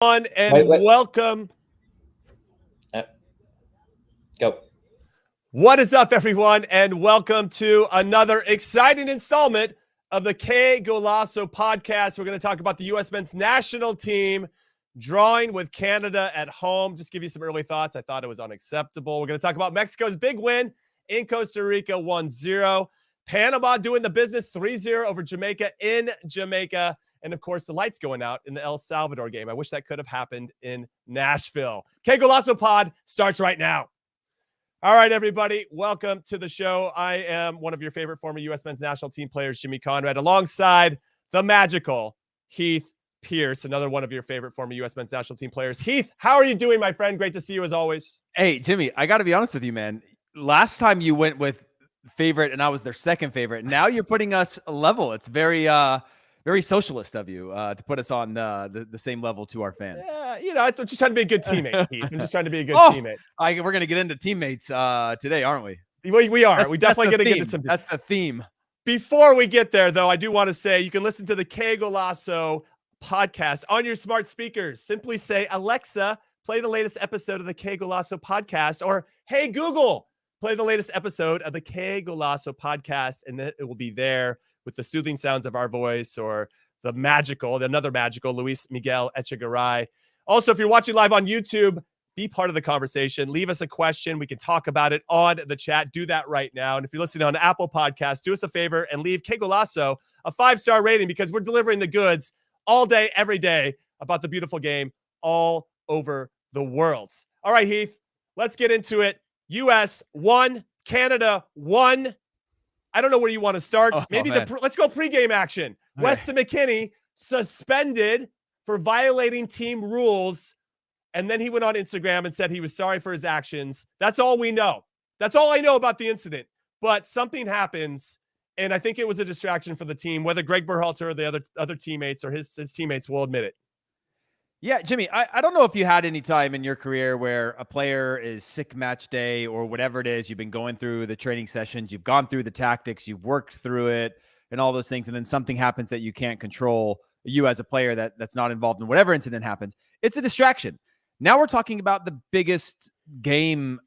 Wait. Welcome. Go. What is up, everyone, and welcome to another exciting installment of the Qué Golazo podcast. We're going to talk about the U.S. men's national team drawing with Canada at home. Just give you some early thoughts. I thought it was unacceptable. We're going to talk about Mexico's big win in Costa Rica, 1-0. Panama doing the business, 3-0 over Jamaica in Jamaica. And, of course, the lights going out in the El Salvador game. I wish that could have happened in Nashville. Qué Golazo pod starts right now. All right, everybody, welcome to the show. I am one of your favorite former U.S. men's national team players, Jimmy Conrad, alongside the magical Heath Pearce, another one of your favorite former U.S. men's national team players. Heath, how are you doing, my friend? Great to see you as always. Hey, Jimmy, I got to be honest with you, man. Last time you went with favorite and I was their second favorite. Now you're putting us level. It's very socialist of you to put us on the same level to our fans. Yeah, I'm just trying to be a good teammate, Heath. I'm just trying to be a good teammate. We're going to get into teammates today, aren't we? We are. We definitely going to get into some. That's the theme. Before we get there, though, I do want to say you can listen to the Qué Golazo podcast on your smart speakers. Simply say, Alexa, play the latest episode of the Qué Golazo podcast, or Hey Google, play the latest episode of the Qué Golazo podcast, and then it will be there with the soothing sounds of our voice, or another magical Luis Miguel Echegaray. Also, if you're watching live on YouTube, be part of the conversation. Leave us a question. We can talk about it on the chat. Do that right now. And if you're listening on Apple Podcasts, do us a favor and leave Qué Golazo a 5-star rating, because we're delivering the goods all day, every day about the beautiful game all over the world. All right, Heath, let's get into it. US 1, Canada 1. I don't know where you want to start. Let's go pregame action. Okay. Weston McKennie suspended for violating team rules, and then he went on Instagram and said he was sorry for his actions. That's all we know. That's all I know about the incident. But something happens, and I think it was a distraction for the team. Whether Gregg Berhalter or the other teammates or his teammates will admit it. Yeah, Jimmy, I don't know if you had any time in your career where a player is sick match day or whatever it is. You've been going through the training sessions, you've gone through the tactics, you've worked through it and all those things, and then something happens that you can't control, you as a player that's not involved in whatever incident happens. It's a distraction. Now we're talking about the biggest game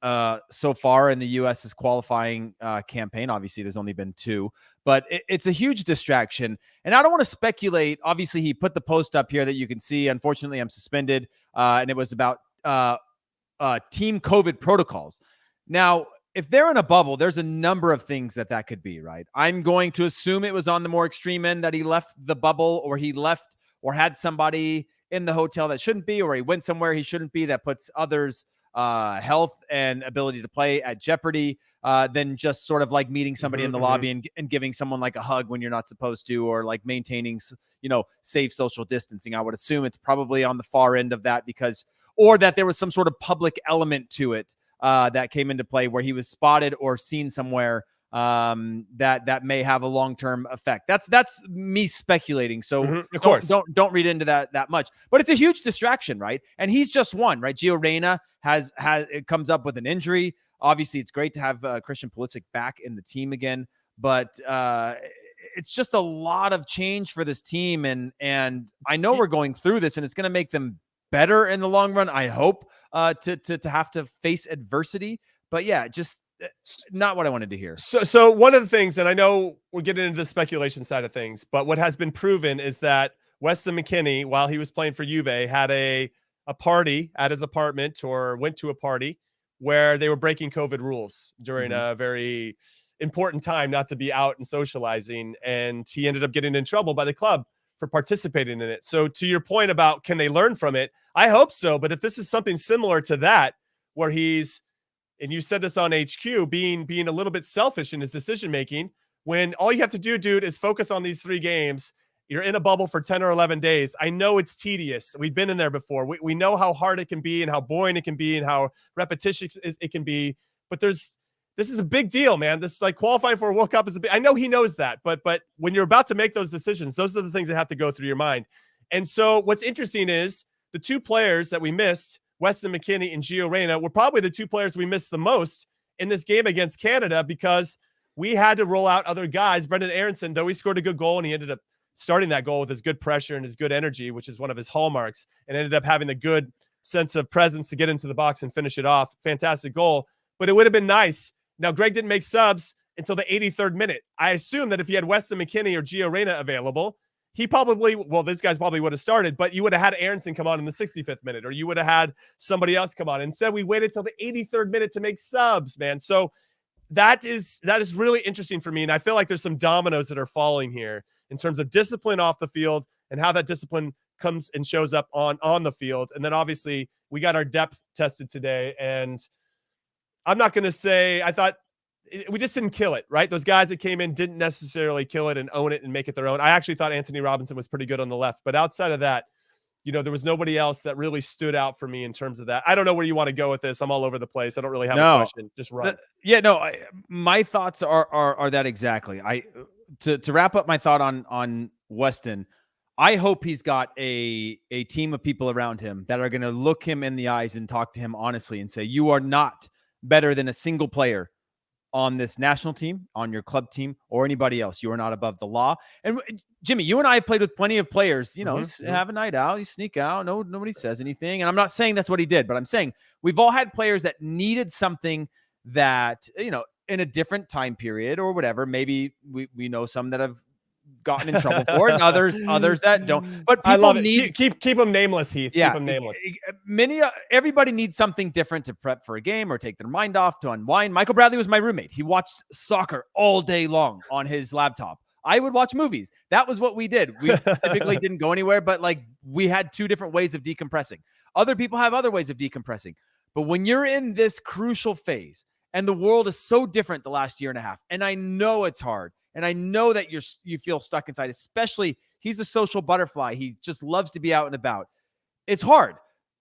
so far in the U.S.'s qualifying campaign. Obviously, there's only been 2, but it's a huge distraction. And I don't want to speculate. Obviously, he put the post up here that you can see. Unfortunately, I'm suspended, and it was about team COVID protocols. Now, if they're in a bubble, there's a number of things that could be, right? I'm going to assume it was on the more extreme end that he left the bubble, or he left or had somebody in the hotel that shouldn't be, or he went somewhere he shouldn't be that puts others' health and ability to play at jeopardy, than just sort of like meeting somebody in the lobby and giving someone like a hug when you're not supposed to, or like maintaining, safe social distancing. I would assume it's probably on the far end of that, or that there was some sort of public element to it that came into play where he was spotted or seen somewhere that may have a long-term effect. That's me speculating. So of course, don't read into that much, but it's a huge distraction, right? And he's just one, right? Gio Reyna it comes up with an injury. Obviously it's great to have Christian Pulisic back in the team again, but it's just a lot of change for this team. And I know we're going through this and it's going to make them better in the long run. I hope to have to face adversity, but yeah, just not what I wanted to hear. So one of the things, and I know we're getting into the speculation side of things, but what has been proven is that Weston McKennie, while he was playing for Juve, had a party at his apartment, or went to a party where they were breaking COVID rules during a very important time not to be out and socializing. And he ended up getting in trouble by the club for participating in it. So to your point about, can they learn from it? I hope so. But if this is something similar to that, where he's, and you said this on HQ, being a little bit selfish in his decision-making, when all you have to do, dude, is focus on these 3 games. You're in a bubble for 10 or 11 days. I know it's tedious. We've been in there before. We know how hard it can be and how boring it can be and how repetitious it can be. But this is a big deal, man. This, like, qualifying for a World Cup is I know he knows that, but when you're about to make those decisions, those are the things that have to go through your mind. And so what's interesting is the 2 players that we missed, Weston McKennie and Gio Reyna, were probably the 2 players we missed the most in this game against Canada, because we had to roll out other guys. Brendan Aronson, though he scored a good goal and he ended up starting that goal with his good pressure and his good energy, which is one of his hallmarks, and ended up having the good sense of presence to get into the box and finish it off. Fantastic goal. But it would have been nice. Now, Gregg didn't make subs until the 83rd minute. I assume that if he had Weston McKennie or Gio Reyna available, he probably, well, these guys probably would have started, but you would have had Aronson come on in the 65th minute, or you would have had somebody else come on. Instead, we waited till the 83rd minute to make subs, man. So that is really interesting for me. And I feel like there's some dominoes that are falling here in terms of discipline off the field and how that discipline comes and shows up on the field. And then obviously we got our depth tested today. And I'm not going to say, I thought we just didn't kill it, right? Those guys that came in didn't necessarily kill it and own it and make it their own. I actually thought Anthony Robinson was pretty good on the left, but outside of that, there was nobody else that really stood out for me in terms of that. I don't know where you want to go with this. I'm all over the place. I don't really have a question. Just run. My thoughts are that exactly. To wrap up my thought on Weston, I hope he's got a team of people around him that are going to look him in the eyes and talk to him honestly and say, you are not better than a single player on this national team, on your club team, or anybody else. You are not above the law. And Jimmy, you and I have played with plenty of players, have a night out, you sneak out, nobody says anything. And I'm not saying that's what he did, but I'm saying we've all had players that needed something that, in a different time period or whatever. Maybe we know some that have gotten in trouble for it, and others that don't. But people I love it. Keep them nameless, Heath. Yeah, keep them nameless. Everybody needs something different to prep for a game or take their mind off, to unwind. Michael Bradley was my roommate. He watched soccer all day long on his laptop. I would watch movies. That was what we did. We typically didn't go anywhere, but we had two different ways of decompressing. Other people have other ways of decompressing. But when you're in this crucial phase and the world is so different the last year and a half, and I know it's hard, and I know that you feel stuck inside, especially he's a social butterfly. He just loves to be out and about. It's hard,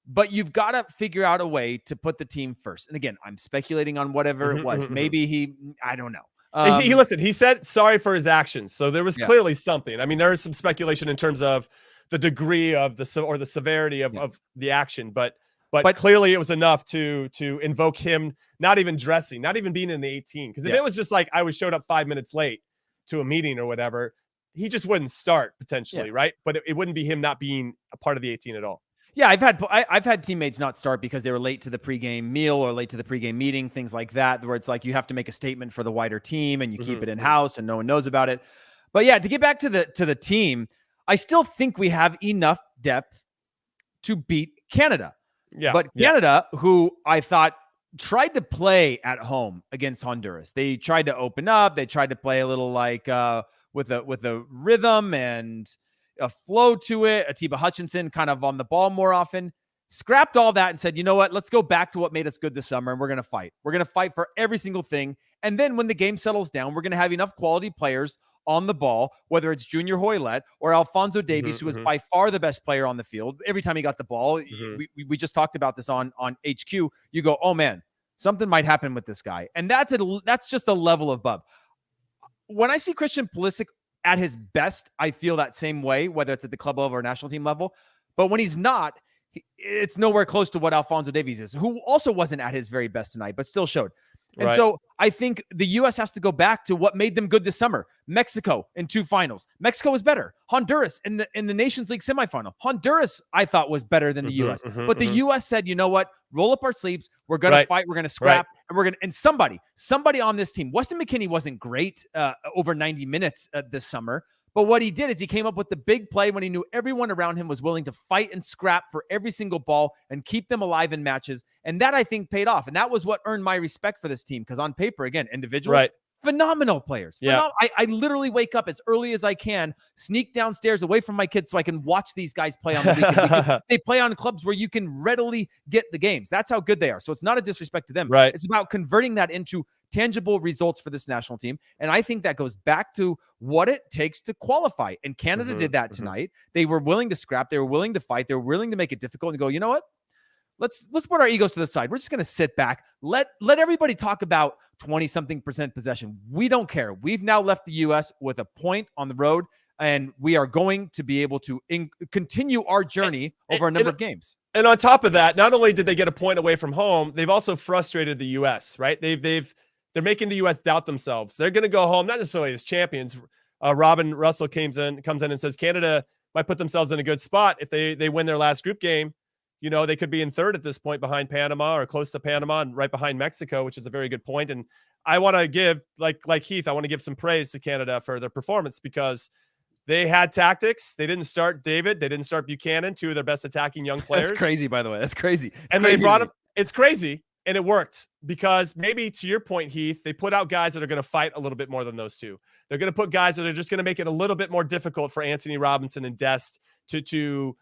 but you've got to figure out a way to put the team first. And again, I'm speculating on whatever it was. Maybe I don't know. Listen, he said sorry for his actions. So there was clearly something. I mean, there is some speculation in terms of the degree of the severity of the action, but clearly it was enough to invoke him, not even dressing, not even being in the 18. Because if it was just like I showed up 5 minutes late to a meeting or whatever, he just wouldn't start potentially, right? But it wouldn't be him not being a part of the 18 at all. Yeah, I've had teammates not start because they were late to the pregame meal or late to the pregame meeting, things like that, where it's like you have to make a statement for the wider team and you keep it in house and no one knows about it. But yeah, to get back to the team, I still think we have enough depth to beat Canada. Yeah, but Canada, who I thought tried to play at home against Honduras, they tried to open up. They tried to play a little like with a rhythm and a flow to it. Atiba Hutchinson kind of on the ball more often. Scrapped all that and said, you know what? Let's go back to what made us good this summer, and we're going to fight. We're going to fight for every single thing. And then when the game settles down, we're going to have enough quality players on the ball, whether it's Junior Hoylett or Alphonso Davies, who was by far the best player on the field. Every time he got the ball, we just talked about this on HQ. You go, oh man, something might happen with this guy. And that's just a level above. When I see Christian Pulisic at his best, I feel that same way, whether it's at the club level or national team level. But when he's not, it's nowhere close to what Alphonso Davies is, who also wasn't at his very best tonight, but still showed. And so I think the U.S. has to go back to what made them good this summer. Mexico in 2 finals. Mexico was better. Honduras in the Nations League semifinal. Honduras, I thought, was better than the U.S. But the U.S. said, you know what? Roll up our sleeves. We're going to fight. We're going to scrap. And we're going to, and somebody on this team, Weston McKennie wasn't great over 90 minutes this summer. But what he did is he came up with the big play when he knew everyone around him was willing to fight and scrap for every single ball and keep them alive in matches. And that, I think, paid off. And that was what earned my respect for this team. Because on paper, again, individuals, phenomenal players. Yeah. I literally wake up as early as I can, sneak downstairs away from my kids so I can watch these guys play on the weekend. Because they play on clubs where you can readily get the games. That's how good they are. So it's not a disrespect to them. Right. It's about converting that into tangible results for this national team. And I think that goes back to what it takes to qualify. And Canada did that tonight. They were willing to scrap. They were willing to fight. They were willing to make it difficult and go, you know what? Let's put our egos to the side. We're just going to sit back. Let everybody talk about 20-something% possession. We don't care. We've now left the U.S. with a point on the road, and we are going to be able to continue our journey over a number of games. And on top of that, not only did they get a point away from home, they've also frustrated the U.S., right? They're making the U.S. doubt themselves. They're going to go home, not necessarily as champions, Robin Russell comes in and says Canada might put themselves in a good spot if they win their last group game. They could be in third at this point behind Panama or close to Panama and right behind Mexico, which is a very good point. And I want to give, like Heath, I want to give some praise to Canada for their performance because they had tactics. They didn't start David. They didn't start Buchanan, two of their best attacking young players. That's crazy, by the way. That's crazy. They brought him. It's crazy. And it worked because maybe to your point, Heath, they put out guys that are going to fight a little bit more than those two. They're going to put guys that are just going to make it a little bit more difficult for Anthony Robinson and Dest to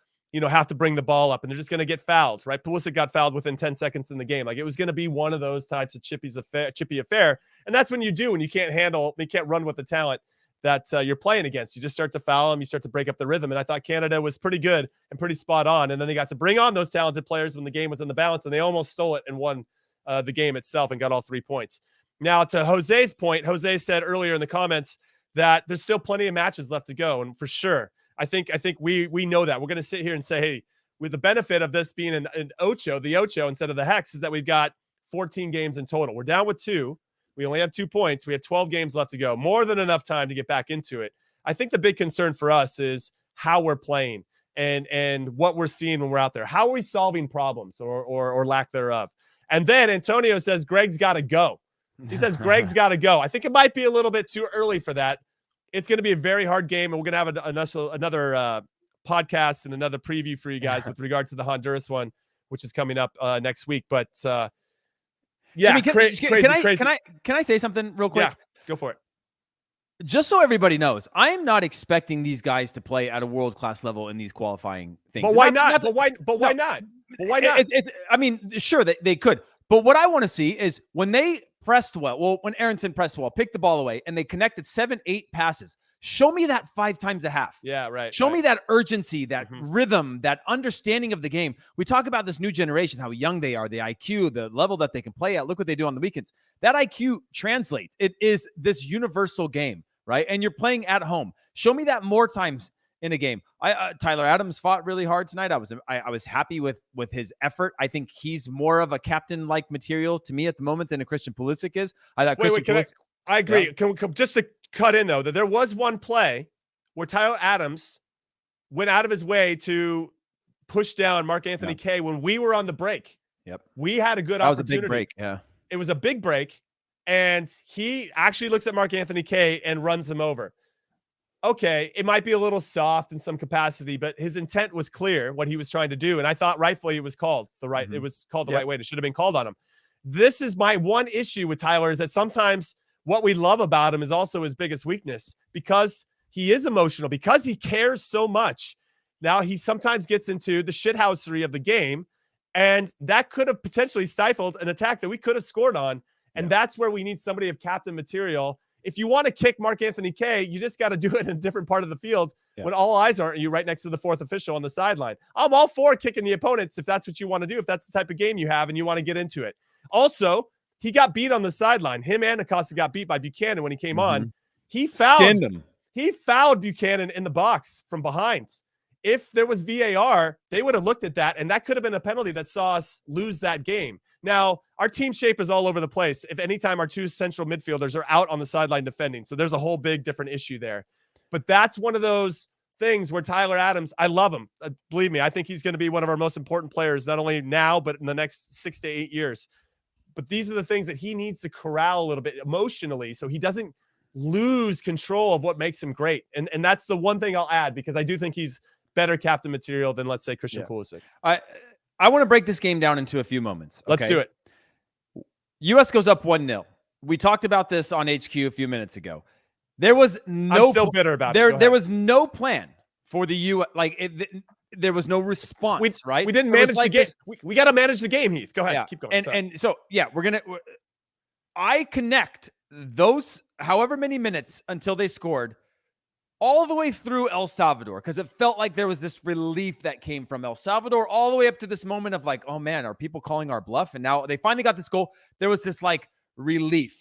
have to bring the ball up, and they're just going to get fouled, right? Pulisic got fouled within 10 seconds in the game. Like it was going to be one of those types of chippy affair. And that's when you can't run with the talent that you're playing against. You just start to foul them. You start to break up the rhythm. And I thought Canada was pretty good and pretty spot on. And then they got to bring on those talented players when the game was in the balance, and they almost stole it and won the game itself and got all 3 points. Now to Jose's point, Jose said earlier in the comments that there's still plenty of matches left to go. And for sure, I think we know that. We're going to sit here and say, hey, with the benefit of this being an ocho, the ocho instead of the hex, is that we've got 14 games in total. We're down with 2. We only have 2 points. We have 12 games left to go. More than enough time to get back into it. I think the big concern for us is how we're playing and what we're seeing when we're out there. How are we solving problems or lack thereof? And then Antonio says Gregg's got to go. He says Gregg's got to go. I think it might be a little bit too early for that. It's going to be a very hard game, and we're going to have another podcast and another preview for you guys with regard to the Honduras one, which is coming up next week. But yeah, crazy. Can I say something real quick? Yeah, go for it. Just so everybody knows, I am not expecting these guys to play at a world-class level in these qualifying things. But why not? But why not? But why not? I mean, sure, they could. But what I want to see is when they pressed when Aronson pressed well, picked the ball away, and they connected 7-8 passes, show me that 5 times a half. Yeah, right. Show me that urgency, that rhythm, that understanding of the game. We talk about this new generation, how young they are, the IQ, the level that they can play at. Look what they do on the weekends. That IQ translates. It is this universal game, right? And you're playing at home. Show me that more times in a game. Tyler Adams fought really hard tonight. I was happy with his effort. I think he's more of a captain-like material to me at the moment than a Christian Pulisic is. I thought I agree. Yeah. Just to cut in though, that there was one play where Tyler Adams went out of his way to push down Mark Anthony Kaye when we were on the break. Yep. We had a good opportunity. That was a big break. Yeah. It was a big break. And he actually looks at Mark Anthony Kaye and runs him over. Okay, it might be a little soft in some capacity, but his intent was clear, what he was trying to do. And I thought rightfully it was called the right. It was called the right way. It should have been called on him. This is my one issue with Tyler, is that sometimes what we love about him is also his biggest weakness, because he is emotional, because he cares so much. Now he sometimes gets into the shithousery of the game, and that could have potentially stifled an attack that we could have scored on. And that's where we need somebody of captain material. If you want to kick Mark Anthony Kaye, you just got to do it in a different part of the field when all eyes aren't you right next to the 4th official on the sideline. I'm all for kicking the opponents if that's what you want to do, if that's the type of game you have and you want to get into it. Also, he got beat on the sideline. Him and Acosta got beat by Buchanan when he came on. He fouled him. He fouled Buchanan in the box from behind. If there was VAR, they would have looked at that, and that could have been a penalty that saw us lose that game. Now, our team shape is all over the place. If anytime our 2 central midfielders are out on the sideline defending, so there's a whole big different issue there. But that's one of those things where Tyler Adams, I love him. Believe me, I think he's going to be one of our most important players, not only now, but in the next 6 to 8 years. But these are the things that he needs to corral a little bit emotionally so he doesn't lose control of what makes him great. And that's the one thing I'll add, because I do think he's better captain material than, let's say, Christian Pulisic. I want to break this game down into a few moments. Okay? Let's do it. U.S. goes up 1-0. We talked about this on HQ a few minutes ago. There was no. I'm still bitter about it. There was no plan for the U.S. There was no response. Right? We didn't manage the game. We got to manage the game, Heath. Go ahead. Yeah. Keep going. And so I connect those however many minutes until they scored all the way through El Salvador, because it felt like there was this relief that came from El Salvador all the way up to this moment of like, oh man, are people calling our bluff? And now they finally got this goal. There was this like relief.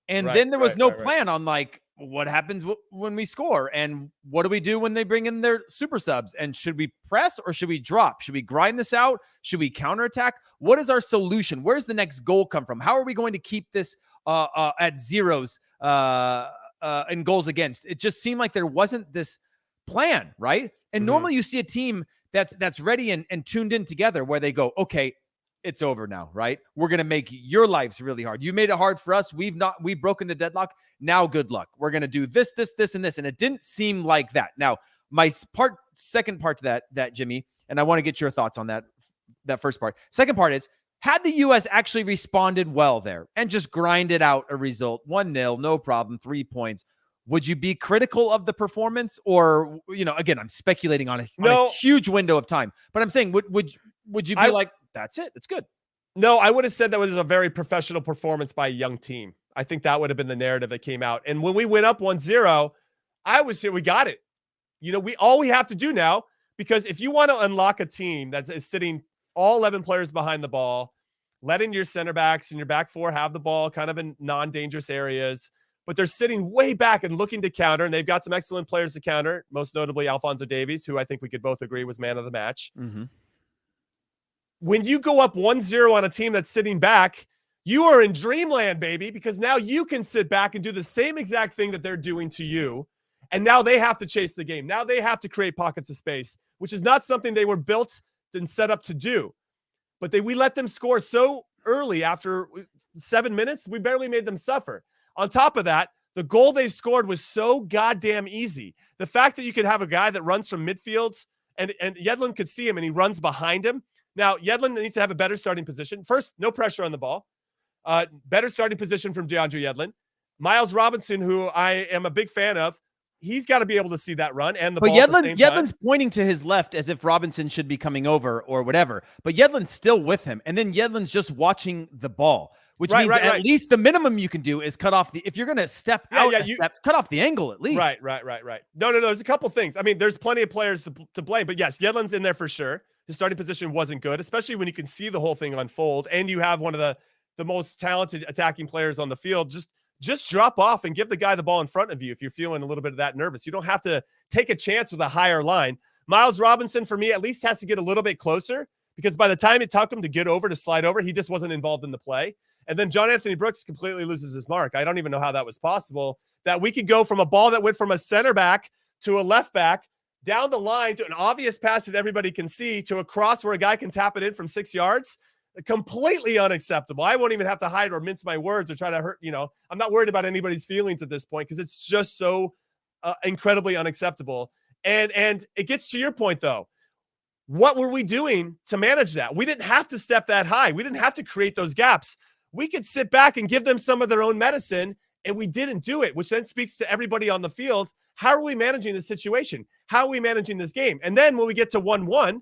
And then there was no plan on like, what happens when we score? And what do we do when they bring in their super subs? And should we press or should we drop? Should we grind this out? Should we counterattack? What is our solution? Where's the next goal come from? How are we going to keep this at zeros in goals against. It just seemed like there wasn't this plan, right? And normally you see a team that's ready and tuned in together where they go, okay, it's over now, right? We're going to make your lives really hard. You made it hard for us. We've broken the deadlock. Now, good luck. We're going to do this, and this. And it didn't seem like that. Now, my second part to that, Jimmy, and I want to get your thoughts on that first part. Second part is, had the U.S. actually responded well there and just grinded out a result, 1-0, no problem, 3 points, would you be critical of the performance? Or, again, I'm speculating on a huge window of time, but I'm saying, would you be like, that's it, it's good? No, I would have said that was a very professional performance by a young team. I think that would have been the narrative that came out. And when we went up 1-0, I was here. We got it. All we have to do now, because if you want to unlock a team that is sitting all 11 players behind the ball, letting your center backs and your back four have the ball kind of in non-dangerous areas, but they're sitting way back and looking to counter, and they've got some excellent players to counter, most notably Alphonso Davies, who I think we could both agree was man of the match. Mm-hmm. When you go up 1-0 on a team that's sitting back, you are in dreamland, baby, because now you can sit back and do the same exact thing that they're doing to you. And now they have to chase the game. Now they have to create pockets of space, which is not something they were built and set up to do. But we let them score so early after 7 minutes, we barely made them suffer. On top of that, the goal they scored was so goddamn easy. The fact that you could have a guy that runs from midfields and Yedlin could see him and he runs behind him. Now, Yedlin needs to have a better starting position. First, no pressure on the ball. Better starting position from DeAndre Yedlin. Miles Robinson, who I am a big fan of, he's got to be able to see that run and the ball at the same time. Yedlin's pointing to his left as if Robinson should be coming over or whatever. But Yedlin's still with him. And then Yedlin's just watching the ball, which means at least the minimum you can do is cut off if you're going to step out, cut off the angle at least. Right. No. There's a couple things. I mean, there's plenty of players to blame, but yes, Yedlin's in there for sure. His starting position wasn't good, especially when you can see the whole thing unfold and you have one of the most talented attacking players on the field. Just drop off and give the guy the ball in front of you if you're feeling a little bit of that nervous. You don't have to take a chance with a higher line. Miles Robinson, for me, at least has to get a little bit closer, because by the time it took him to get over, to slide over, he just wasn't involved in the play. And then John Anthony Brooks completely loses his mark. I don't even know how that was possible, that we could go from a ball that went from a center back to a left back down the line to an obvious pass that everybody can see to a cross where a guy can tap it in from 6 yards. Completely unacceptable. I won't even have to hide or mince my words or try to hurt. I'm not worried about anybody's feelings at this point because it's just so incredibly unacceptable. And it gets to your point, though. What were we doing to manage that? We didn't have to step that high. We didn't have to create those gaps. We could sit back and give them some of their own medicine, and we didn't do it, which then speaks to everybody on the field. How are we managing this situation? How are we managing this game? And then when we get to 1-1,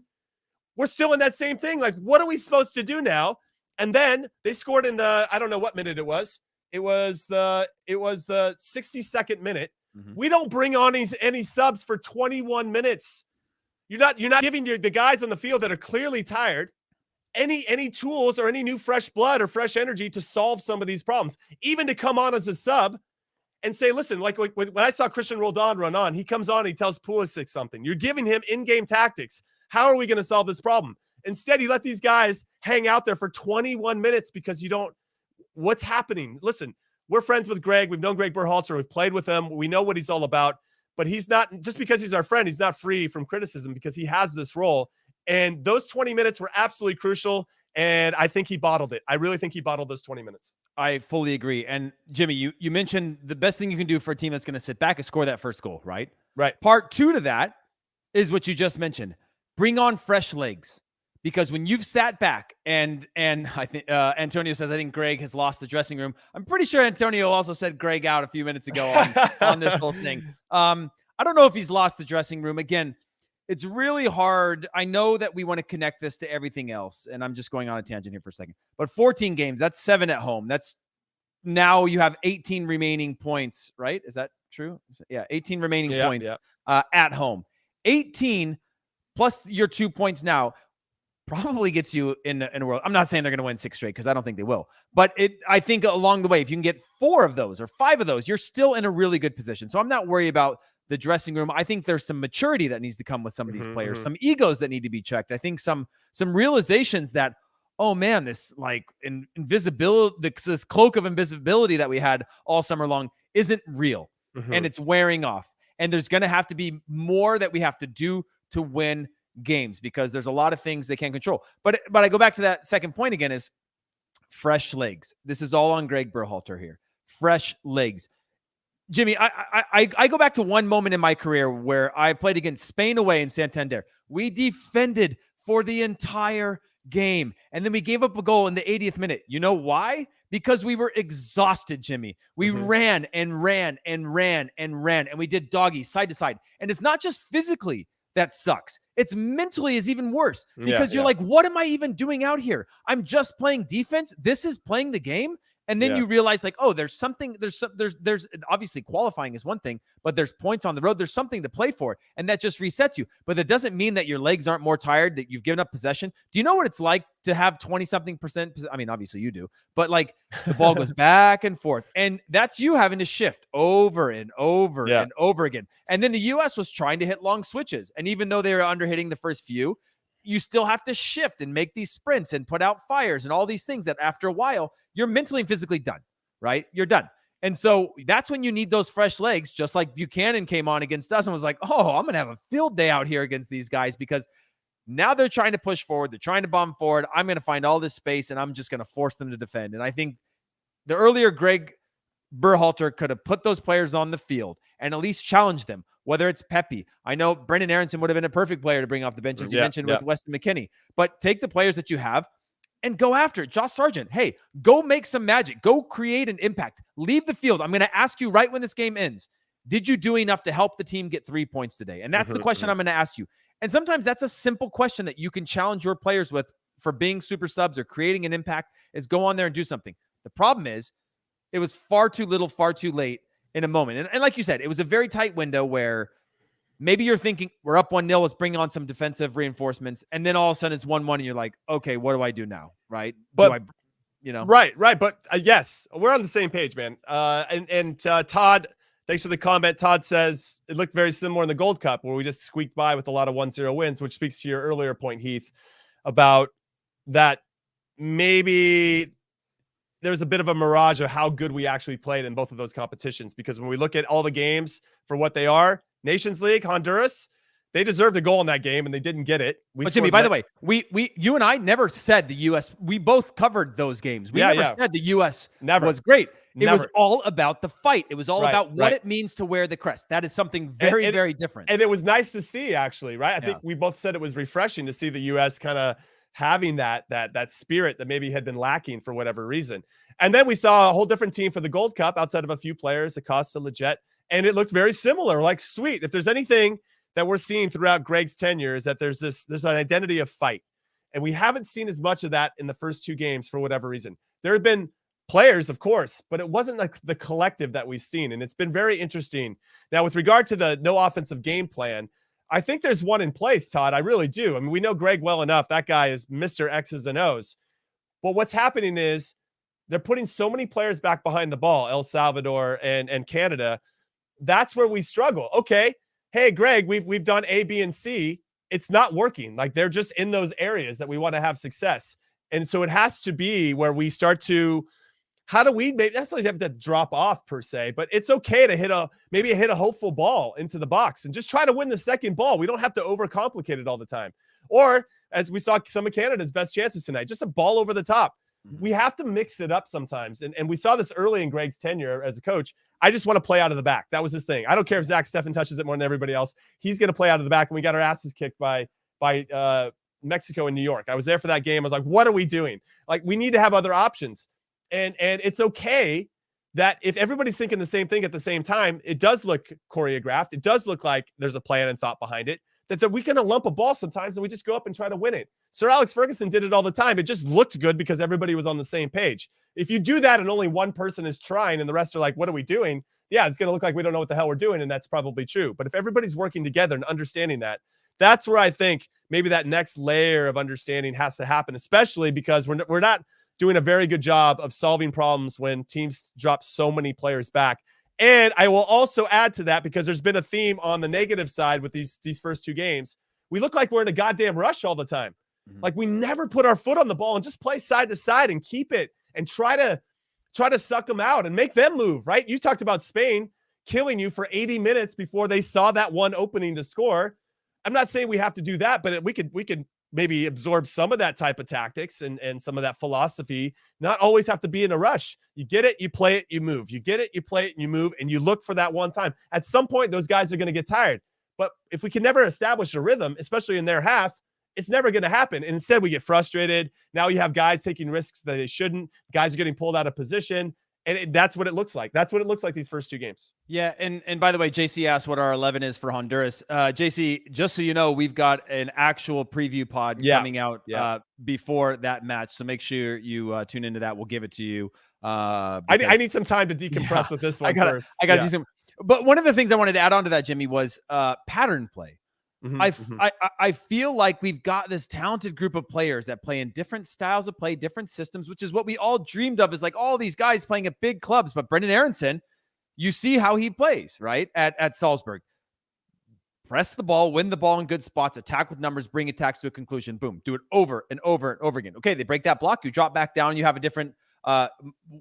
we're still in that same thing. Like, what are we supposed to do now? And then they scored in the, I don't know what minute it was. It was the 62nd minute. Mm-hmm. We don't bring on any subs for 21 minutes. You're not giving the guys on the field that are clearly tired any tools or any new fresh blood or fresh energy to solve some of these problems, even to come on as a sub and say, listen, like when I saw Christian Roldan run on, he comes on, he tells Pulisic something. You're giving him in-game tactics. How are we going to solve this problem? Instead, you let these guys hang out there for 21 minutes because what's happening? Listen, we're friends with Gregg. We've known Gregg Berhalter. We've played with him. We know what he's all about, but he's not, just because he's our friend, he's not free from criticism because he has this role. And those 20 minutes were absolutely crucial. And I think he bottled it. I really think he bottled those 20 minutes. I fully agree. And Jimmy, you mentioned the best thing you can do for a team that's going to sit back is score that first goal, right? Right. Part two to that is what you just mentioned. Bring on fresh legs. Because when you've sat back and I think Antonio says, I think Gregg has lost the dressing room. I'm pretty sure Antonio also said Gregg out a few minutes ago on this whole thing. I don't know if he's lost the dressing room. Again, it's really hard. I know that we want to connect this to everything else, and I'm just going on a tangent here for a second. But 14 games, that's 7 at home. That's now you have 18 remaining points, right? Is that true? Yeah, 18 remaining points at home. 18 plus your 2 points now probably gets you in a world. I'm not saying they're going to win 6 straight because I don't think they will. But I think along the way, if you can get 4 of those or 5 of those, you're still in a really good position. So I'm not worried about the dressing room. I think there's some maturity that needs to come with some of these players, some egos that need to be checked. I think some realizations that, oh man, this like invisibility, this cloak of invisibility that we had all summer long isn't real. and it's wearing off. And there's going to have to be more that we have to do to win games because there's a lot of things they can't control. But I go back to that second point again is fresh legs. This is all on Gregg Berhalter here. Fresh legs. Jimmy, I go back to one moment in my career where I played against Spain away in Santander. We defended for the entire game, and then we gave up a goal in the 80th minute. You know why? Because we were exhausted, Jimmy. We ran and ran and ran and ran, and we did doggy side to side. And it's not just physically that sucks. It's mentally is even worse because you're like, what am I even doing out here? I'm just playing defense. This is playing the game. And then you realize like, oh, there's obviously qualifying is one thing, but there's points on the road. There's something to play for. And that just resets you. But that doesn't mean that your legs aren't more tired, that you've given up possession. Do you know what it's like to have 20-something%? I mean, obviously you do, but like the ball goes back and forth. And that's you having to shift over and over and over again. And then the U.S. was trying to hit long switches. And even though they were under-hitting the first few, you still have to shift and make these sprints and put out fires and all these things that after a while, you're mentally and physically done, right? You're done. And so that's when you need those fresh legs, just like Buchanan came on against us and was like, oh, I'm going to have a field day out here against these guys because now they're trying to push forward. They're trying to bomb forward. I'm going to find all this space and I'm just going to force them to defend. And I think the earlier Gregg Berhalter could have put those players on the field and at least challenged them, whether it's Pepe. I know Brendan Aronson would have been a perfect player to bring off the bench, as you mentioned with Weston McKennie. But take the players that you have and go after it. Josh Sargent, hey, go make some magic. Go create an impact. Leave the field. I'm going to ask you right when this game ends, did you do enough to help the team get 3 points today? And that's the question I'm going to ask you. And sometimes that's a simple question that you can challenge your players with for being super subs or creating an impact is go on there and do something. The problem is it was far too little, far too late in a moment. And like you said, it was a very tight window where maybe you're thinking we're up 1-0, let's bring on some defensive reinforcements. And then all of a sudden it's 1-1 and you're like, okay, what do I do now? Right. But Right. But yes, we're on the same page, man. And Todd, thanks for the comment. Todd says it looked very similar in the Gold Cup where we just squeaked by with a lot of 1-0 wins, which speaks to your earlier point, Heath, about that maybe there's a bit of a mirage of how good we actually played in both of those competitions. Because when we look at all the games for what they are, Nations League, Honduras, they deserved a goal in that game and they didn't get it. But Jimmy, by the way, you and I never said the U.S. We both covered those games. We never said the U.S. was great. It was all about the fight. It was all about what it means to wear the crest. That is something very, very different. And it was nice to see, actually, right? I think we both said it was refreshing to see the U.S. kind of having that spirit that maybe had been lacking for whatever reason. And then we saw a whole different team for the Gold Cup outside of a few players, Acosta, Leggett, and it looked very similar. Like, sweet. If there's anything that we're seeing throughout Gregg's tenure is that there's an identity of fight. And we haven't seen as much of that in the first two games for whatever reason. There have been players, of course, but it wasn't like the collective that we've seen. And it's been very interesting. Now, with regard to the no offensive game plan, I think there's one in place, Todd. I really do. I mean, we know Gregg well enough. That guy is Mr. X's and O's. But what's happening is they're putting so many players back behind the ball, El Salvador and Canada. That's where we struggle. Okay, hey, Gregg, we've done A, B, and C. It's not working. Like, they're just in those areas that we want to have success. And so it has to be where we start to, how do we, maybe that's not have to drop off per se, but it's okay to hit a hopeful ball into the box and just try to win the second ball. We don't have to overcomplicate it all the time. Or as we saw some of Canada's best chances tonight, just a ball over the top. We have to mix it up sometimes. And we saw this early in Gregg's tenure as a coach. I just want to play out of the back. That was his thing. I don't care if Zach Steffen touches it more than everybody else. He's going to play out of the back. And we got our asses kicked by Mexico and New York. I was there for that game. I was like, what are we doing? Like, we need to have other options. And it's okay that if everybody's thinking the same thing at the same time, it does look choreographed. It does look like there's a plan and thought behind it, that we can lump a ball sometimes and we just go up and try to win it. Sir Alex Ferguson did it all the time. It just looked good because everybody was on the same page. If you do that and only one person is trying and the rest are like, what are we doing? Yeah, it's going to look like we don't know what the hell we're doing. And that's probably true. But if everybody's working together and understanding that, that's where I think maybe that next layer of understanding has to happen, especially because we're not doing a very good job of solving problems when teams drop so many players back. And I will also add to that, because there's been a theme on the negative side with these first two games. We look like we're in a goddamn rush all the time. Like, we never put our foot on the ball and just play side to side and keep it and try to suck them out and make them move, right? You talked about Spain. killing you for 80 minutes before they saw that one opening to score. I'm not saying we have to do that, but we could maybe absorb some of that type of tactics and some of that philosophy, not always have to be in a rush. You get it, you play it, you move. You get it, you play it, and you move, and you look for that one time. At some point, those guys are going to get tired. But if we can never establish a rhythm, especially in their half, it's never going to happen. And instead, we get frustrated. Now you have guys taking risks that they shouldn't. Guys are getting pulled out of position. And that's what it looks like. That's what it looks like these first two games. Yeah, and by the way, JC asked what our 11 is for Honduras. JC, just so you know, we've got an actual preview pod coming out before that match. So make sure you tune into that. We'll give it to you. I need some time to decompress with this one first. I got to do some. But one of the things I wanted to add on to that, Jimmy, was pattern play. I feel like we've got this talented group of players that play in different styles of play, different systems, which is what we all dreamed of, is like all these guys playing at big clubs. But Brendan Aronson, you see how he plays, right? At Salzburg. Press the ball, win the ball in good spots, attack with numbers, bring attacks to a conclusion. Boom. Do it over and over and over again. Okay, they break that block. You drop back down. You have a different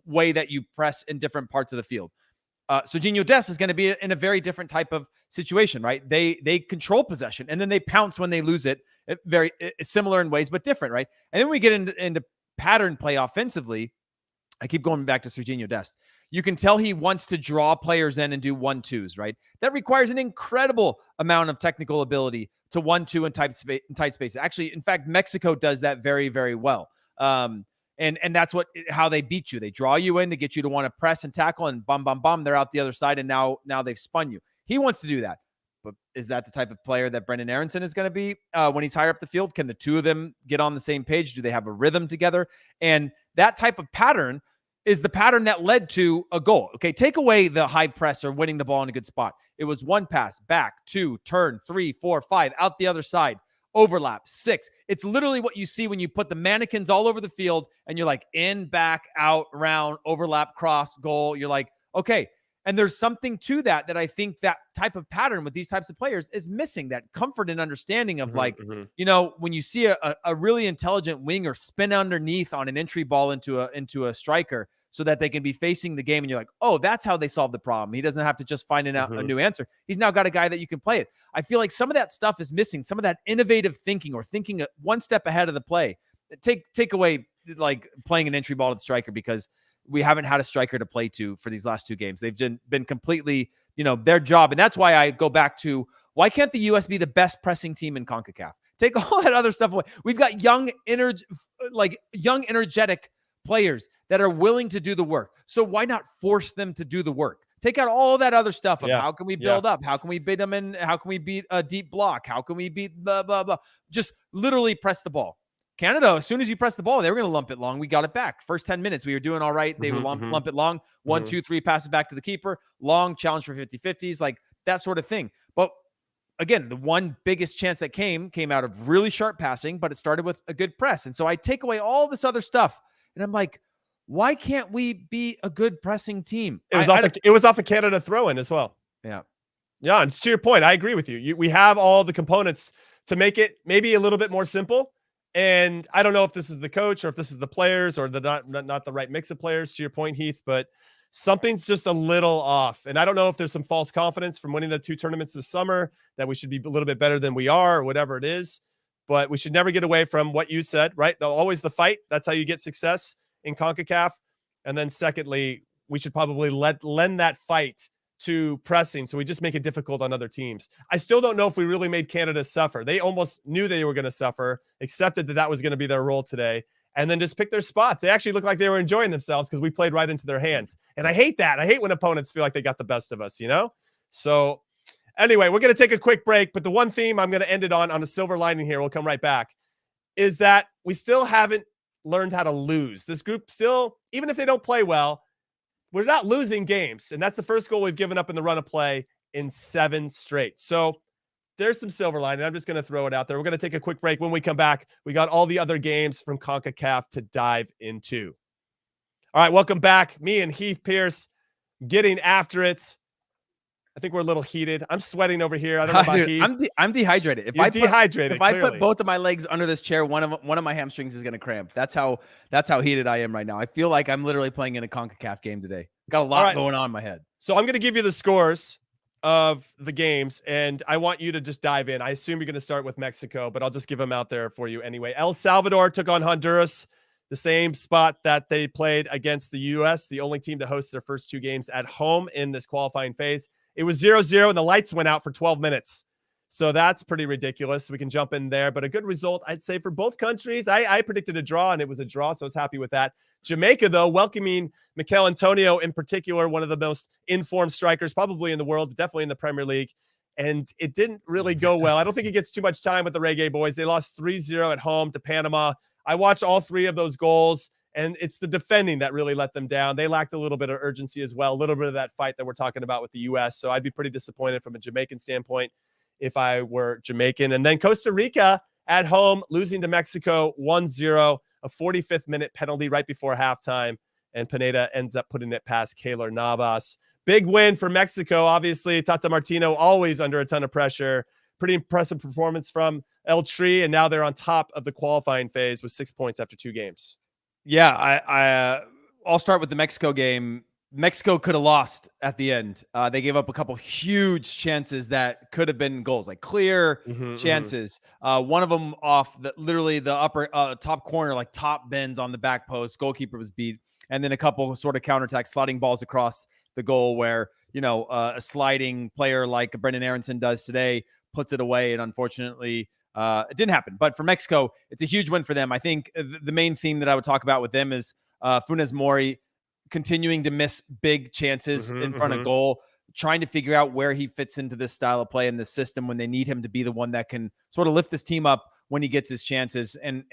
way that you press in different parts of the field. Serginho Dest is going to be in a very different type of situation, right? They control possession, and then they pounce when they lose it. Very similar in ways, but different, right? And then we get into pattern play offensively. I keep going back to Serginho Dest. You can tell he wants to draw players in and do 1-2s, right? That requires an incredible amount of technical ability to 1-2 in tight space. Actually, in fact, Mexico does that very, very well. And that's how they beat you. They draw you in to get you to want to press and tackle, and bum, bum, bum, they're out the other side, and now they've spun you. He wants to do that. But is that the type of player that Brendan Aronson is going to be when he's higher up the field? Can the two of them get on the same page? Do they have a rhythm together? And that type of pattern is the pattern that led to a goal. Okay, take away the high press or winning the ball in a good spot. It was 1 pass, back, 2, turn, 3, 4, 5, out the other side. Overlap, 6. It's literally what you see when you put the mannequins all over the field and you're like in, back, out, round, overlap, cross, goal. You're like, okay. And there's something to that I think that type of pattern with these types of players is missing, that comfort and understanding of you know, when you see a really intelligent winger spin underneath on an entry ball into a striker so that they can be facing the game, and you're like, oh, that's how they solve the problem. He doesn't have to just find a new answer. He's now got a guy that you can play it. I feel like some of that stuff is missing, some of that innovative thinking or thinking one step ahead of the play. Take away like playing an entry ball to the striker, because we haven't had a striker to play to for these last two games. They've been completely, you know, their job. And that's why I go back to, why can't the US be the best pressing team in CONCACAF? Take all that other stuff away. We've got young, energetic players that are willing to do the work. So why not force them to do the work? Take out all that other stuff of how can we build up? How can we beat them in? How can we beat a deep block? How can we beat blah, blah, blah? Just literally press the ball. Canada, as soon as you press the ball, they were going to lump it long. We got it back. First 10 minutes, we were doing all right. They would lump it long. 1, 2, 3 passes back to the keeper. Long challenge for 50-50s, like that sort of thing. But again, the one biggest chance that came out of really sharp passing, but it started with a good press. And so I take away all this other stuff, and I'm like, why can't we be a good pressing team? It was off a Canada throw-in as well. Yeah. Yeah, and to your point, I agree with you. We have all the components to make it maybe a little bit more simple. And I don't know if this is the coach or if this is the players or the not the right mix of players, to your point, Heath, but something's just a little off. And I don't know if there's some false confidence from winning the 2 tournaments this summer that we should be a little bit better than we are or whatever it is. But we should never get away from what you said, right? Always the fight. That's how you get success in CONCACAF. And then secondly, we should probably lend that fight to pressing, so we just make it difficult on other teams. I still don't know if we really made Canada suffer. They almost knew they were going to suffer, accepted that was going to be their role today, and then just picked their spots. They actually looked like they were enjoying themselves because we played right into their hands. And I hate that. I hate when opponents feel like they got the best of us, you know? So anyway, we're going to take a quick break, but the one theme I'm going to end it on a silver lining here, we'll come right back, is that we still haven't learned how to lose. This group still, even if they don't play well, we're not losing games. And that's the first goal we've given up in the run of play in 7 straight. So there's some silver lining. I'm just going to throw it out there. We're going to take a quick break. When we come back, we got all the other games from CONCACAF to dive into. All right, welcome back. Me and Heath Pearce getting after it. I think we're a little heated. I'm sweating over here. I don't know about Heath. I'm dehydrated. If I put both of my legs under this chair, one of my hamstrings is going to cramp. That's how heated I am right now. I feel like I'm literally playing in a CONCACAF game today. Got a lot going on in my head. So I'm going to give you the scores of the games, and I want you to just dive in. I assume you're going to start with Mexico, but I'll just give them out there for you anyway. El Salvador took on Honduras, the same spot that they played against the U.S., the only team to host their first 2 games at home in this qualifying phase. It was 0-0, and the lights went out for 12 minutes. So that's pretty ridiculous. We can jump in there, but a good result, I'd say, for both countries. I predicted a draw, and it was a draw, so I was happy with that. Jamaica, though, welcoming Michail Antonio in particular, one of the most informed strikers probably in the world, but definitely in the Premier League. And it didn't really go well. I don't think he gets too much time with the Reggae Boys. They lost 3-0 at home to Panama. I watched all 3 of those goals, and it's the defending that really let them down. They lacked a little bit of urgency as well, a little bit of that fight that we're talking about with the U.S. So I'd be pretty disappointed from a Jamaican standpoint if I were Jamaican. And then Costa Rica at home, losing to Mexico 1-0. A 45th minute penalty right before halftime, and Pineda ends up putting it past Keylor Navas. Big win for Mexico, obviously. Tata Martino always under a ton of pressure. Pretty impressive performance from El Tri, and now they're on top of the qualifying phase with 6 points after 2 games. Yeah, I'll start with the Mexico game. Mexico could have lost at the end. They gave up a couple huge chances that could have been goals, like clear chances. One of them off literally the upper top corner, like top bends on the back post. Goalkeeper was beat. And then a couple sort of counterattacks, sliding balls across the goal where, a sliding player like Brendan Aronson does today puts it away. And unfortunately, it didn't happen. But for Mexico, it's a huge win for them. I think the main theme that I would talk about with them is Funes Mori continuing to miss big chances in front of goal, trying to figure out where he fits into this style of play in the system when they need him to be the one that can sort of lift this team up when he gets his chances and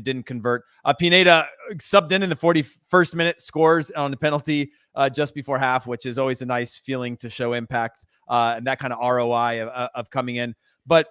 didn't convert. Pineda subbed in the 41st minute, scores on the penalty just before half, which is always a nice feeling to show impact and that kind of ROI of coming in. But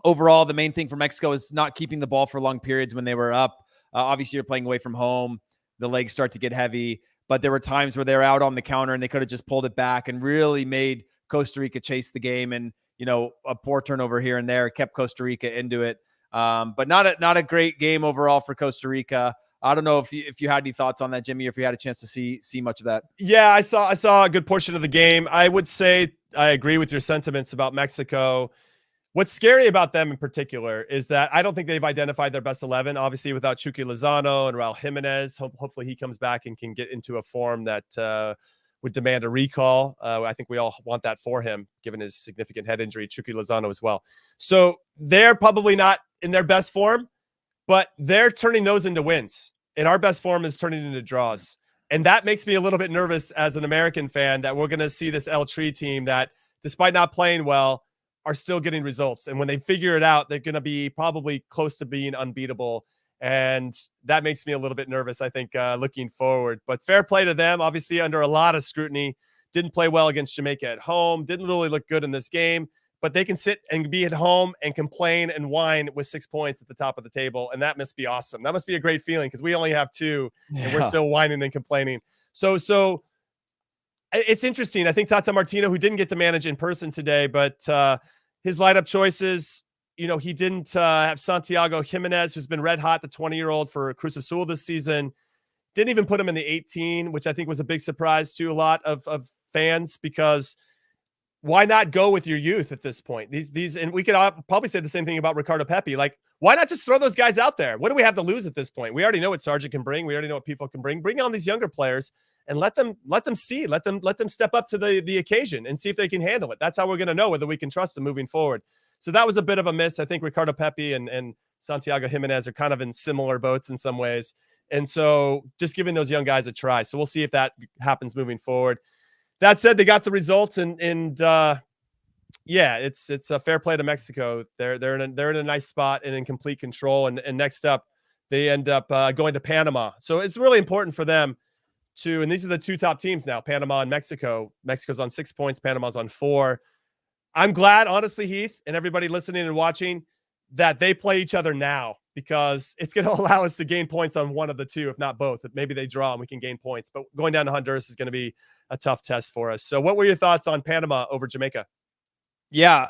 overall, the main thing for Mexico is not keeping the ball for long periods when they were up. Obviously, you're playing away from home. The legs start to get heavy. But there were times where they were out on the counter and they could have just pulled it back and really made Costa Rica chase the game. And, a poor turnover here and there kept Costa Rica into it. But not a great game overall for Costa Rica. I don't know if you had any thoughts on that, Jimmy, or if you had a chance to see much of that. Yeah, I saw a good portion of the game. I would say I agree with your sentiments about Mexico. What's scary about them in particular is that I don't think they've identified their best 11. Obviously, without Chucky Lozano and Raul Jimenez, hopefully he comes back and can get into a form that would demand a recall. I think we all want that for him, given his significant head injury, Chucky Lozano as well. So they're probably not in their best form, but they're turning those into wins. And our best form is turning into draws. And that makes me a little bit nervous as an American fan that we're going to see this El Tri team that, despite not playing well, are still getting results. And when they figure it out, they're going to be probably close to being unbeatable. And that makes me a little bit nervous, I think, looking forward. But fair play to them, obviously under a lot of scrutiny. Didn't play well against Jamaica at home. Didn't really look good in this game. But they can sit and be at home and complain and whine with 6 points at the top of the table. And that must be awesome. That must be a great feeling because we only have 2 and we're still whining and complaining. So it's interesting. I think Tata Martino, who didn't get to manage in person today, but his lineup choices, he didn't have Santiago Jimenez, who's been red hot, the 20-year-old for Cruz Azul this season. Didn't even put him in the 18, which I think was a big surprise to a lot of fans, because why not go with your youth at this point? These, and we could probably say the same thing about Ricardo Pepi. Like, why not just throw those guys out there? What do we have to lose at this point? We already know what Sargent can bring. We already know what people can bring. Bring on these younger players and let them step up to the occasion and see if they can handle it. That's how we're going to know whether we can trust them moving forward. So that was a bit of a miss. I think Ricardo Pepi and Santiago Jimenez are kind of in similar boats in some ways. And so just giving those young guys a try. So we'll see if that happens moving forward. That said, they got the results, and yeah, it's a fair play to Mexico. They're in a nice spot and in complete control. And next up, they end up going to Panama. So it's really important for them to, and these are the 2 top teams now, Panama and Mexico. Mexico's on 6 points, Panama's on 4. I'm glad, honestly, Heath, and everybody listening and watching, that they play each other now, because it's going to allow us to gain points on one of the 2, if not both. Maybe they draw and we can gain points, but going down to Honduras is going to be a tough test for us. So what were your thoughts on Panama over Jamaica? Yeah,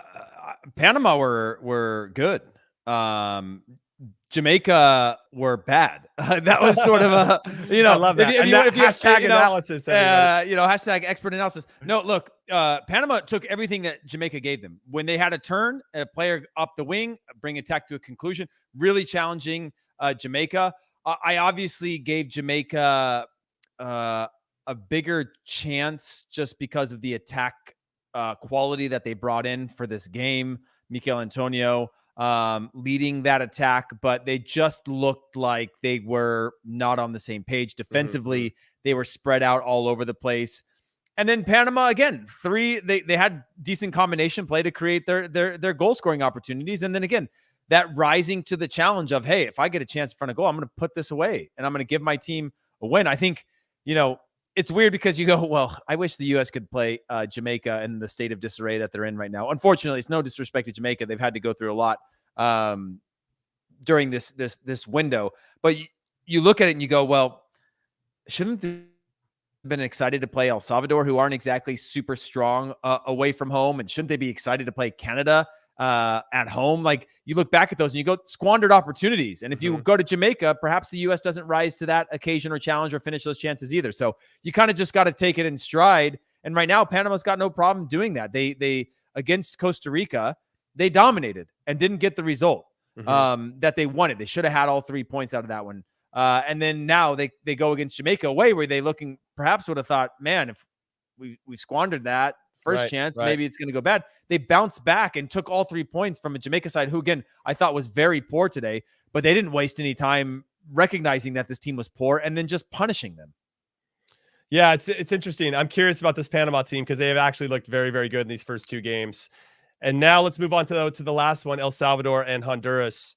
Panama were good. Jamaica were bad. That was sort of a, I love that. Hashtag analysis. Hashtag expert analysis. No, look, Panama took everything that Jamaica gave them. When they had a turn, a player up the wing, bring attack to a conclusion, really challenging Jamaica. I obviously gave Jamaica a bigger chance just because of the attack quality that they brought in for this game. Michail Antonio leading that attack, but they just looked like they were not on the same page. Defensively, they were spread out all over the place. And then Panama, again, they had decent combination play to create their goal-scoring opportunities. And then again, that rising to the challenge of, hey, if I get a chance in front of goal, I'm going to put this away and I'm going to give my team a win. I think, it's weird because you go, well, I wish the U.S. could play Jamaica in the state of disarray that they're in right now. Unfortunately, it's no disrespect to Jamaica. They've had to go through a lot during this window. But you look at it and you go, well, shouldn't they have been excited to play El Salvador, who aren't exactly super strong away from home? And shouldn't they be excited to play Canada at home? Like, you look back at those and you go, squandered opportunities. And if you go to Jamaica, perhaps the U.S. doesn't rise to that occasion or challenge or finish those chances either. So you kind of just got to take it in stride. And right now, Panama's got no problem doing that. They against Costa Rica, they dominated and didn't get the result that they wanted. They should have had all 3 points out of that one. And then now they go against Jamaica away, where they perhaps would have thought, man, if we squandered that first chance, maybe it's going to go bad. They bounced back and took all 3 points from a Jamaica side who, again, I thought was very poor today, but they didn't waste any time recognizing that this team was poor and then just punishing them. Yeah, it's interesting. I'm curious about this Panama team because they have actually looked very, very good in these first 2 games. And now let's move on to the last one, El Salvador and Honduras.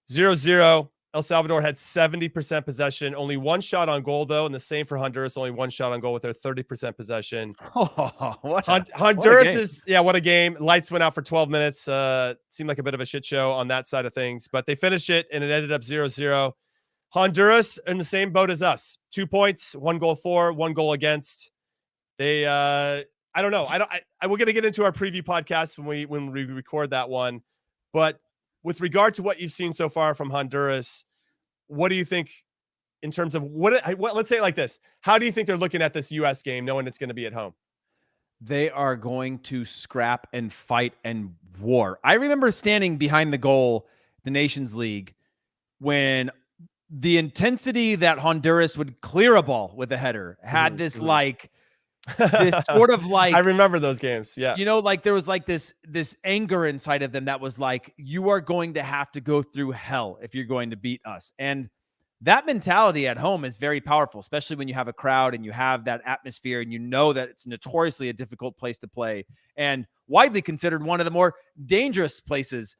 0-0. El Salvador had 70% possession, only 1 shot on goal, though, and the same for Honduras, only 1 shot on goal with their 30% possession. Honduras what a game. Lights went out for 12 minutes. Seemed like a bit of a shit show on that side of things, but they finished it, and it ended up 0-0. Honduras in the same boat as us. 2 points, 1 goal for, 1 goal against. They, I don't know. We're going to get into our preview podcast when we record that one, but with regard to what you've seen so far from Honduras, what do you think in terms of what let's say it like this. How do you think they're looking at this U.S. game, knowing it's going to be at home? They are going to scrap and fight and war. I remember standing behind the goal, the Nations League, when the intensity that Honduras would clear a ball with a header had this this sort of like, I remember those games. Yeah. Like there was like this anger inside of them that was like, you are going to have to go through hell if you're going to beat us. And that mentality at home is very powerful, especially when you have a crowd and you have that atmosphere and you know that it's notoriously a difficult place to play and widely considered one of the more dangerous places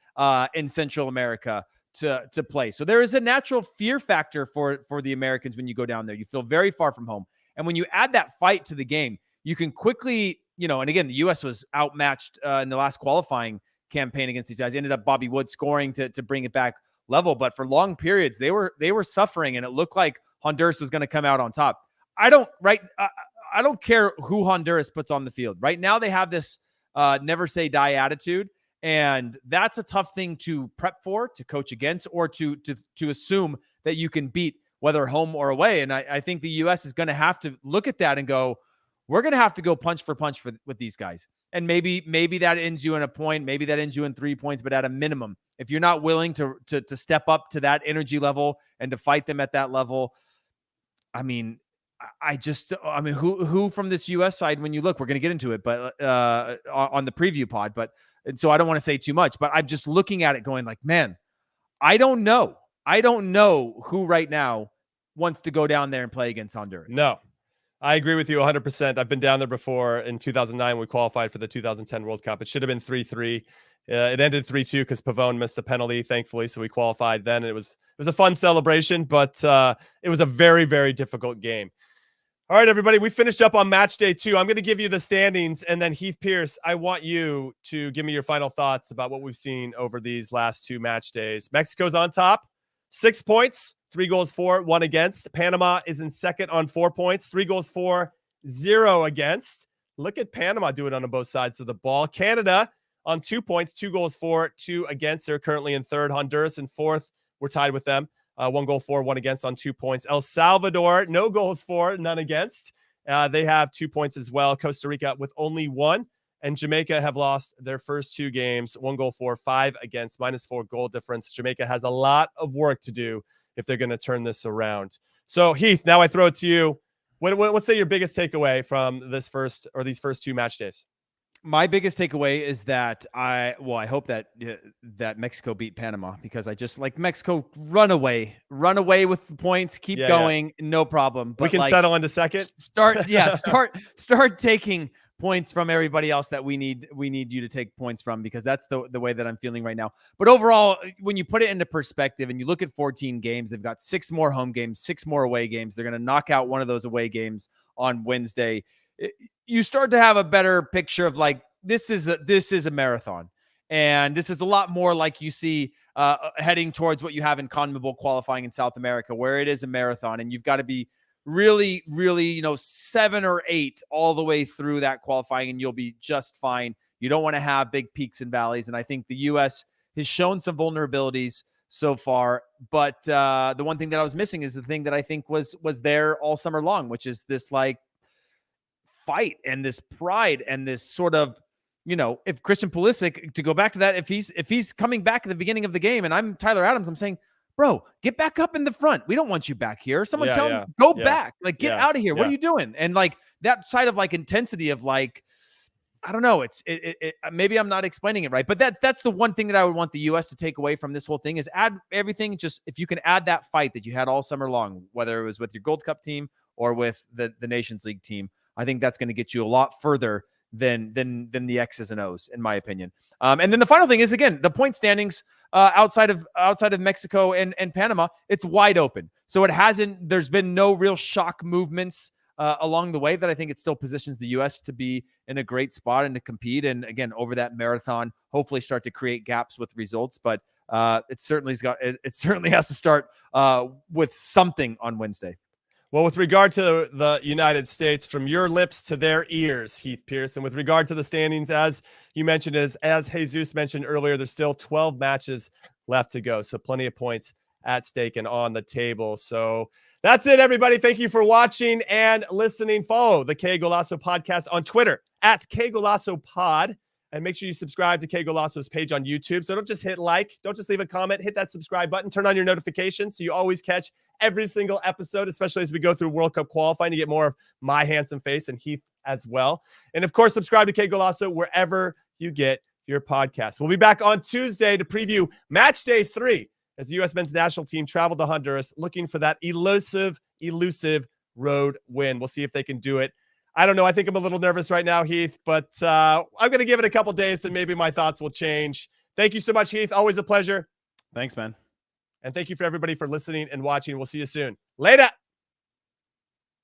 in Central America to play. So there is a natural fear factor for the Americans when you go down there. You feel very far from home. And when you add that fight to the game, you can quickly, and again, the U.S. was outmatched in the last qualifying campaign against these guys. Ended up Bobby Wood scoring to bring it back level. But for long periods, they were suffering, and it looked like Honduras was going to come out on top. I don't care who Honduras puts on the field. Right now, they have this never say die attitude, and that's a tough thing to prep for, to coach against, or to assume that you can beat, whether home or away. And I think the U.S. is going to have to look at that and go, we're going to have to go punch for punch with these guys. And maybe that ends you in a point. Maybe that ends you in 3 points. But at a minimum, if you're not willing to step up to that energy level and to fight them at that level, who from this U.S. side, when you look, we're going to get into it, but on the preview pod. And so I don't want to say too much, but I'm just looking at it going like, man, I don't know who right now wants to go down there and play against Honduras. No, I agree with you 100%. I've been down there before. In 2009, we qualified for the 2010 World Cup. It should have been 3-3. It ended 3-2 because Pavone missed a penalty, thankfully, so we qualified then. It was a fun celebration, but it was a very, very difficult game. All right, everybody, we finished up on match day 2. I'm going to give you the standings, and then Heath Pearce, I want you to give me your final thoughts about what we've seen over these last 2 match days. Mexico's on top. 6 points, 3 goals for, 1 against. Panama is in second on 4 points, 3 goals for, 0 against. Look at Panama doing on both sides of the ball. Canada on 2 points, 2 goals for, 2 against. They're currently in third. Honduras in fourth we're tied with them. 1 goal for, 1 against on 2 points. El Salvador, no goals for, none against. They have 2 points as well. Costa Rica with only 1. And Jamaica have lost their first 2 games, 1 goal for, 5 against, -4 goal difference. Jamaica has a lot of work to do if they're going to turn this around. So Heath, now I throw it to you. What's your biggest takeaway from these first 2 match days? My biggest takeaway is that I hope that Mexico beat Panama, because I just like Mexico run away with the points, keep going, no problem. But we can settle into second. Start taking points from everybody else that we need you to take points from, because that's the way that I'm feeling right now. But overall, when you put it into perspective and you look at 14 games, they've got 6 more home games, 6 more away games. They're going to knock out one of those away games on Wednesday. You start to have a better picture of like, this is a marathon, and this is a lot more like you see heading towards what you have in CONMEBOL qualifying in South America, where it is a marathon, and you've got to be really, 7 or 8 all the way through that qualifying, and you'll be just fine. You don't want to have big peaks and valleys. And I think the U.S. has shown some vulnerabilities so far. But the one thing that I was missing is the thing that I think was there all summer long, which is this like fight and this pride and this sort of, if Christian Pulisic, to go back to that, if he's coming back at the beginning of the game and I'm Tyler Adams, I'm saying, bro, get back up in the front. We don't want you back here. Someone tell him, go back. Like, get out of here. What are you doing? And like that side of like intensity of like, I don't know. It's maybe I'm not explaining it right, but that's the one thing that I would want the U.S. to take away from this whole thing is add everything. Just if you can add that fight that you had all summer long, whether it was with your Gold Cup team or with the Nations League team, I think that's going to get you a lot further than the X's and O's, in my opinion. And then the final thing is, again, the point standings outside of Mexico and Panama, it's wide open. So there's been no real shock movements along the way that I think it still positions the U.S. to be in a great spot and to compete. And again, over that marathon, hopefully start to create gaps with results. But it certainly has to start with something on Wednesday. Well, with regard to the United States, from your lips to their ears, Heath Pearce, and with regard to the standings, as you mentioned, as Jesus mentioned earlier, there's still 12 matches left to go. So plenty of points at stake and on the table. So that's it, everybody. Thank you for watching and listening. Follow the Qué Golazo podcast on Twitter at Qué Golazo Pod. And make sure you subscribe to Qué Golazo's page on YouTube. So don't just hit like, don't just leave a comment, hit that subscribe button, turn on your notifications so you always catch every single episode, especially as we go through World Cup qualifying to get more of my handsome face and Heath as well. And of course, subscribe to Qué Golazo wherever you get your podcast. We'll be back on Tuesday to preview match day 3 as the U.S. men's national team traveled to Honduras looking for that elusive road win. We'll see if they can do it. I don't know. I think I'm a little nervous right now, Heath, but I'm going to give it a couple days and maybe my thoughts will change. Thank you so much, Heath. Always a pleasure. Thanks, man. And thank you for everybody for listening and watching. We'll see you soon. Later.